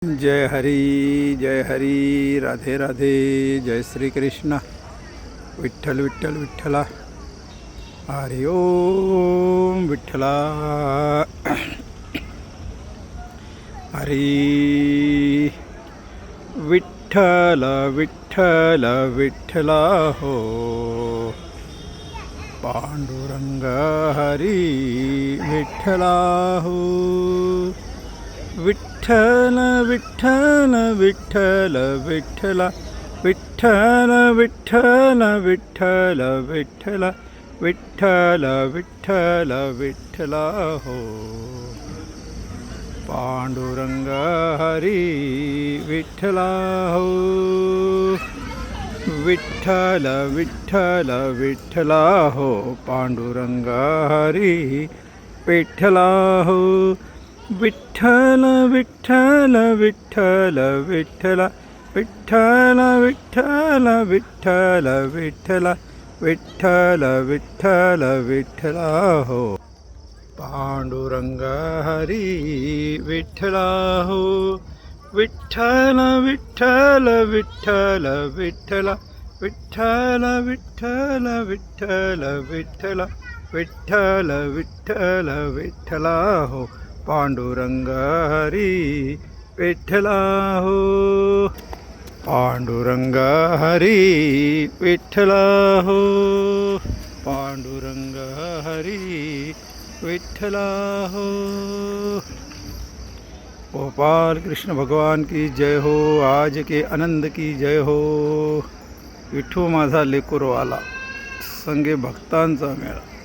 जय हरी राधे राधे जय श्री कृष्ण विठ्ठल विठ्ठल विठ्ठला हरि ओम विठ्ठला हरी विठ्ठल विठ्ठल विठ्ठला हो पांडुरंग हरी विठ्ठला हो विठ्ठल विठ्ठल विठ्ठल विठ्ठला विठ्ठल विठ्ठल विठ्ठल विठ्ठला विठ्ठल विठ्ठल विठ्ठला हो पांडुरंग हरी विठ्ठला हो विठ्ठल विठ्ठल विठ्ठला हो पांडुरंग हरी विठ्ठला हो विठ्ठल विठ्ठल विठ्ठल विठ्ठला विठ्ठल विठ्ठल विठ्ठल विठ्ठला विठ्ठल विठ्ठल विठ्ठला हो पांडुरंग हरी विठ्ठला हो विठ्ठल विठ्ठल विठ्ठल विठ्ठला विठ्ठल विठ्ठल विठ्ठल विठ्ठला विठ्ठल विठ्ठल विठ्ठला हो पांडुरंग हरी विठ्ठला हो पांडुरंग हरी विठ्ठला हो पांडुरंग हरी विठ्ठला हो गोपाल कृष्ण भगवान की जय हो आज के आनंद की जय हो विठू माझा लेकूरवाला संगे भक्तांचा मेळा।